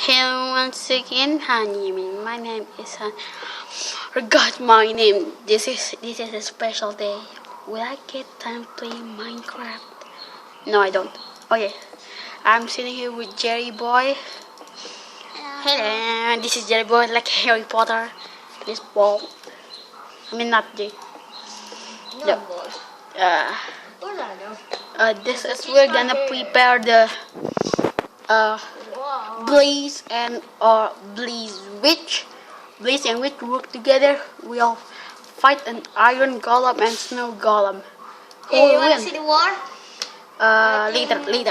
Hello once again, honey. My name is Forgot my name. This is a special day. Will I get time playing Minecraft? No, I don't. Okay, I'm sitting here with Jerry Boy. Hello, this is Jerry Boy, like Harry Potter. This ball. I mean, not J. No, boy. This is we're gonna prepare the Blaze and Blaze Witch. Blaze and Witch work together. We'll fight an iron golem and snow golem. Who Hey, you will wanna win? see the war? Later. There's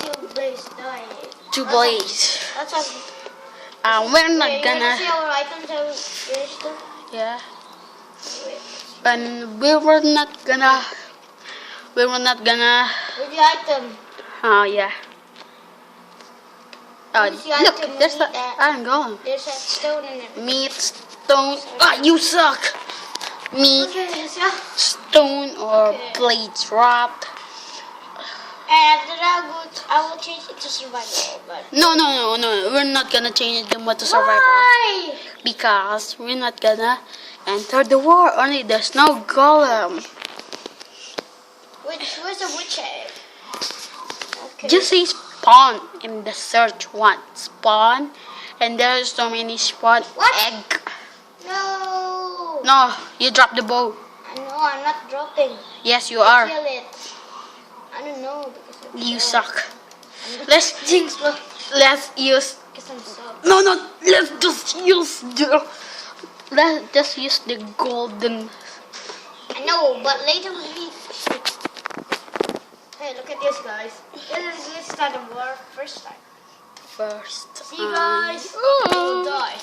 two Blaze die. To Blaze. That's all. We're not You wanna gonna. see our items I finished too? Yeah. And we were not gonna. With the item. Yeah. Where's the Look, item? there's We the need that. iron golem. There's a stone in it. Meat, stone. You suck. Meat, Okay, so. stone, or Okay. blade drop. And then I will change it to survival. But No. We're not gonna change the mode to survival. why? Because we're not gonna enter the war. Only the snow golem. Where's the witch egg? Okay. Just say spawn in the search one. Spawn. And there's so many spawn What? egg. No. No, you dropped the bow. I know, I'm not dropping. Yes, you are. Kill it. I don't know because I'm You slow. suck. Let's Jinx, bro. let's use. Because I'm slow. No. Let's just use the. Let's just use the golden. I know, but later we. Hey, look at this, guys. This start of war first time. First. See, guys, Oh. you will die.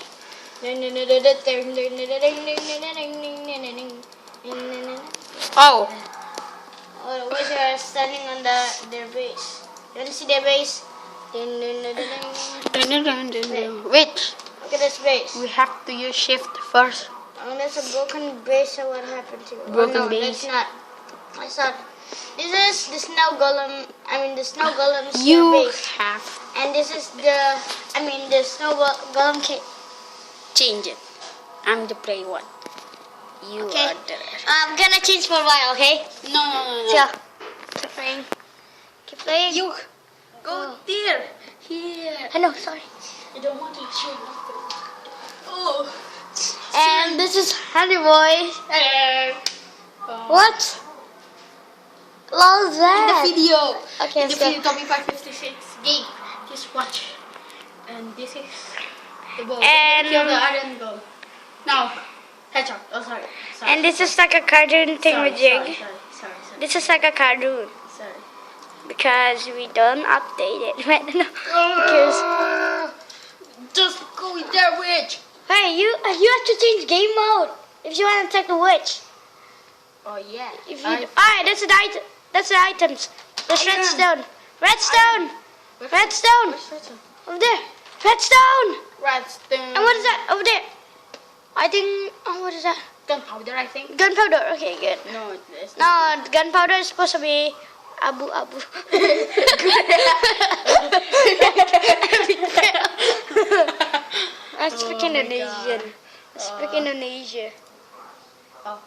Oh. Oh, the wizards are standing on their base. You want to see their base? Wait. Look at this base. We have to use shift first. Oh, that's a broken base. So what happened to it? Broken oh, no, base. That's not. That's not. This is the snow golem. The snow golem's You base. have And this is the snow golem cave. change it. I'm the play one. You Okay. are the. I'm gonna change for a while, okay? No. So, keep playing. Keep playing. You go there. Here. I know, sorry. I don't want to show nothing. Oh. And this is Honey Boy. What? Love In that. the video. Okay, In the let's go. video, Tommy 556 game. Just watch. And this is the ball. And- Kill the iron goal. No. Headshot. Oh, sorry. And this is like a cartoon thing with Jig. Sorry. This is like a cartoon Sorry. because we don't update it right now. Because Just go with their witch. hey, you have to change game mode if you want to attack the witch. Oh yeah. If you alright, that's the item. That's the items. There's Iron. redstone. Redstone. Redstone. Over there. Redstone. Redstone. And what is that over there? I think. Oh, what is that? Gunpowder, I think. Gunpowder. Okay, good. No, it's No, gunpowder is supposed to be abu. I speak Oh my Indonesian. God. I speak Indonesia. Oh,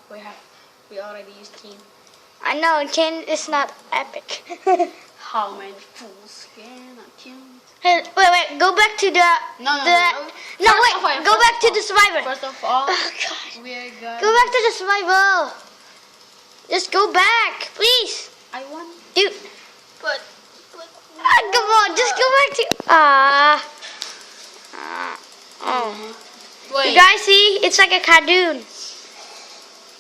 we already used team. I know, Ken is not epic. How many fools can I kill? Hey, wait, go back to the. No. No, wait, go back to the survivor. First of all, Oh, God. we're going. Go back to the survival. Just go back, please. I want. Dude, But. come on, just go back to. Oh. Wait. You guys see? It's like a cartoon.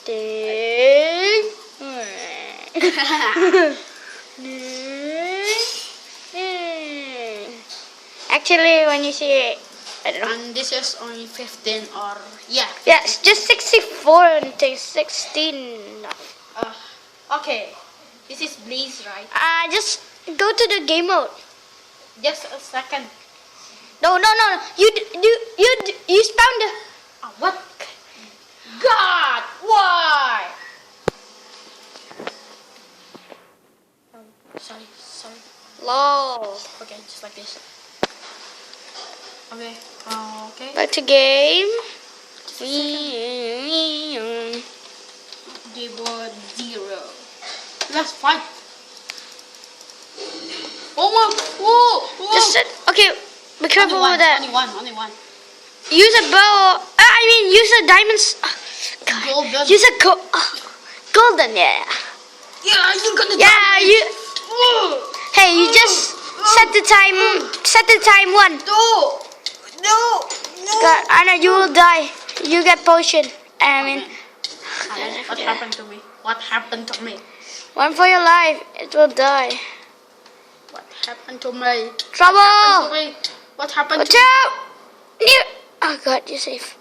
Ding. Actually, when you see it, I don't know. And this is only 15 or yeah. Yeah, it's just 64 until 16. Okay. This is Blaze, right? Just go to the game mode. Just a second. No. You spawn the. What? God, why? Sorry. Lol. Okay, just like this. Okay. Okay. Back to game. Keyboard 0. Let's fight. Oh my! Whoa! Just okay. Be careful with that. Only one. Use a bow. I mean, use a diamonds. God. Golden. Use a golden. Yeah. Yeah, you got the Yeah. You. Whoa. Hey, you just set the time. Set the time one. No. God, Anna, you will die. You get potion. I mean, What happened to me? What happened to me? one for your life. It will die. What happened to me? Trouble. What happened Watch to me? out. You. Oh God, you're safe.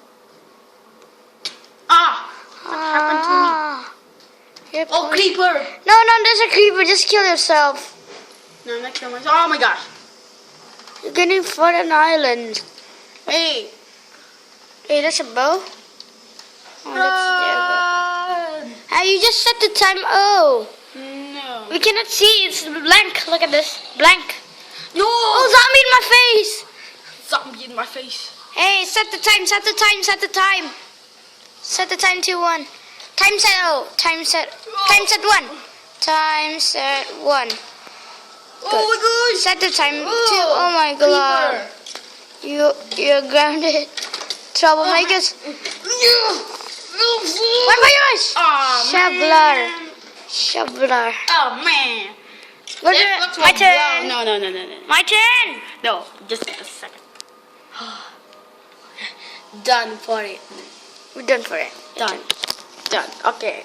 Ah! What happened to me? You're Oh, poisoned. creeper! No, there's a creeper. Just kill yourself. No, I'm not killing myself. Oh my gosh! You're getting for an island. Hey! Hey, that's a bow. Oh, that's there. Run! Hey, you just set the time. Oh, No. we cannot see. It's blank. Look at this. Blank. No! Oh, zombie in my face. Zombie in my face. Hey, set the time. Set the time. Set the time. Set the time to 1. Time set. Oh, time set. Time set 1. Time set 1. Oh my gosh! Set the time to. Oh my God. You're grounded. Troublemakers. One for yours. Oh, Shoveler. man. Shoveler. Oh man. My turn. No. My turn. No, just a second. Done for it. We're done for it. Done. Okay.